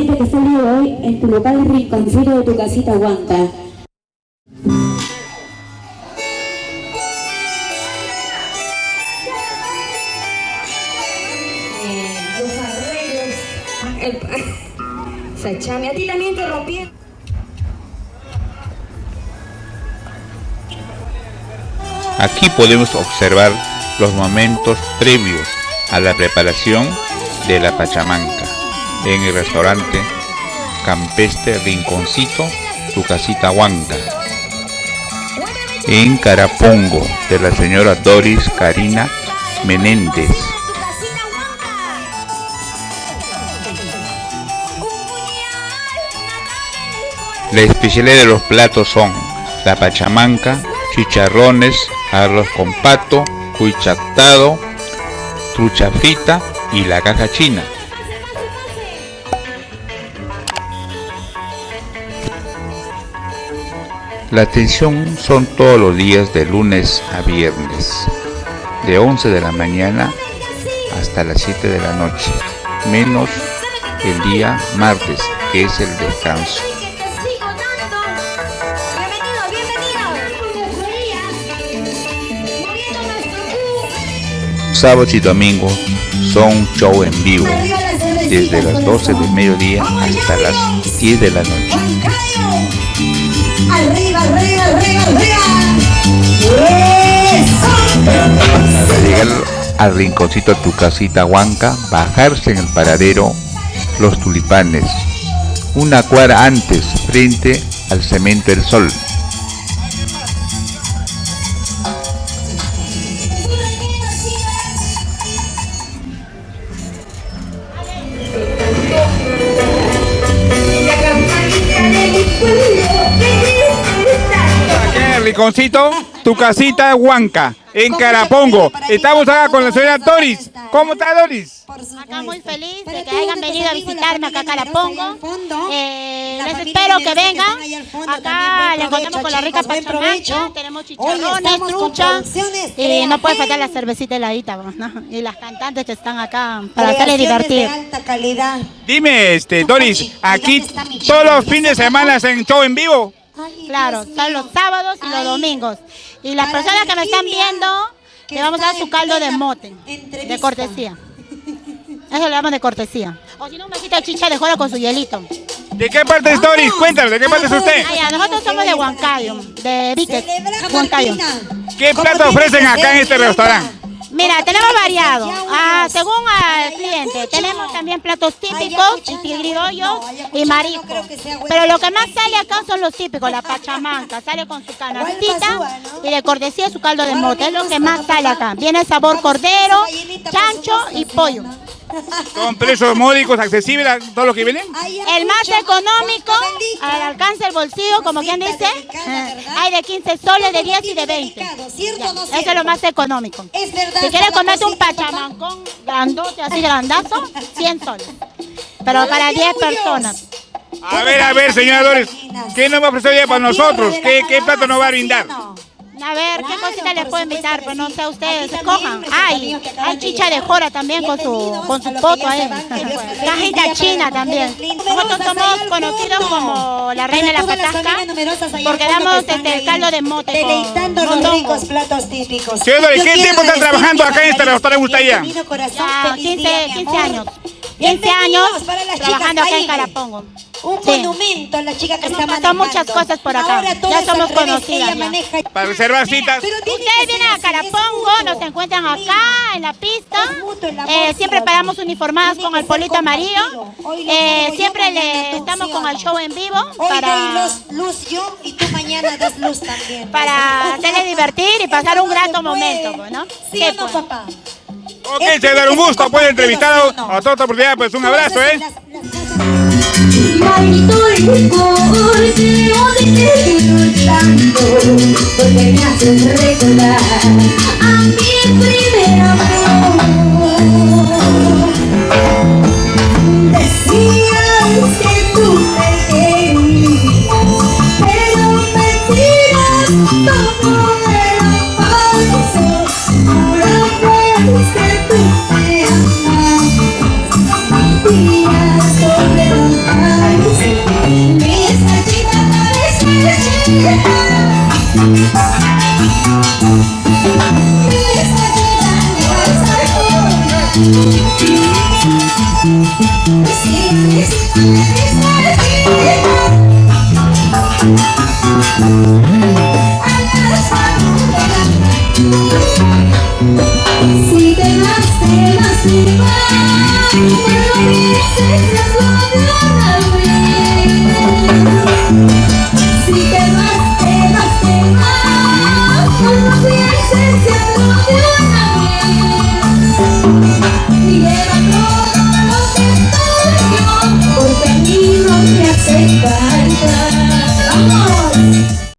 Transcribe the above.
siempre que esté el día de hoy en tu local rinconcito de tu casita Huanca. Los arreglos, Sachami, a ti también te rompí. Aquí podemos observar los momentos previos a la preparación de la pachamanca en el restaurante campestre Rinconcito, tu casita Huanca, en Carapongo, de la señora Doris Karina Menéndez. La especialidad de los platos son la pachamanca, chicharrones, arroz con pato, cuy chactado, trucha frita y la caja china. La atención son todos los días de lunes a viernes, de 11 de la mañana hasta las 7 de la noche, menos el día martes, que es el descanso. Sábados y domingos son show en vivo, desde las 12 del mediodía hasta las 10 de la noche. Arriba, arriba, arriba, arriba. Para llegar al rinconcito de tu casita Huanca, bajarse en el paradero Los Tulipanes, una cuadra antes, frente al Cemento del Sol. Rinconcito, tu casita Huanca, en Carapongo. Estamos acá con la señora Doris. ¿Cómo está, Doris? Acá muy feliz de que hayan venido a visitarme acá a Carapongo. Les espero que vengan. Acá les encontramos con la rica pachamanca, tenemos chicharrones, trucha y no puede faltar la cervecita heladita, ¿no? Y las cantantes que están acá para hacerles divertir. Dime, Doris, aquí todos los fines de semana hacen show en vivo. Claro, son los sábados y los domingos. Y las personas que me están viendo, le vamos a dar su caldo de mote, de cortesía. Eso le damos de cortesía. O si no, un besito de chicha de jora con su hielito. ¿De qué parte es Doris? Cuéntanos, ¿de qué parte es usted? Nosotros somos de Huancayo, de Víquez, Huancayo. ¿Qué platos ofrecen acá en este restaurante? Mira, tenemos variado, según al cliente. Tenemos también platos típicos, criollos y mariscos. Pero lo que más sale acá son los típicos, la pachamanca. Sale con su canastita y de cortesía su caldo de mote. Es lo que más sale acá. Viene sabor cordero, chancho y pollo. ¿Son precios módicos, accesibles a todos los que vienen? El más económico, al alcance del bolsillo, como quien dice, hay de 15 soles, de 10 y de 20. Eso es lo más económico. Si quieres comerte un pachamancón grandote, así grandazo, 100 soles. Pero para 10 personas. A ver, señora Doris, ¿qué nos va a ofrecer hoy para nosotros? ¿Qué plato nos va a brindar? A ver, ¿qué cosita les puedo invitar? Pues no sé, ustedes escojan. Hay chicha de jora también con su poto ahí. Cajita china también. Nosotros somos conocidos como la reina de la patasca porque damos el caldo de mote deleitando los ricos platos típicos. Señora Doris, ¿qué tiempo están trabajando acá en este restaurante usted ya? 15 años. 15 años trabajando acá en Carapongo. Un monumento a la chica que está manejando. Muchas cosas por acá. Ya somos conocidas. Para reservar citas. Ustedes vienen a Carapongo, nos encuentran acá en la pista. Siempre paramos uniformadas con el polito amarillo. Siempre estamos con el show en vivo. Para luz yo y tú mañana das luz también. Para hacerles divertir y pasar un grato momento, ¿no? ¿Sí o no, papá? Ok, se da un gusto, puede entrevistar a otra oportunidad, pues un abrazo, Maldito licor, te odio tanto, porque me haces recordar a mi primer amor. Decías que tú me querías, pero mentiras todo era falso. Ahora ves que tú me amas, mentiras sobre Si te vas, me vas, pero dices las cosas a mí.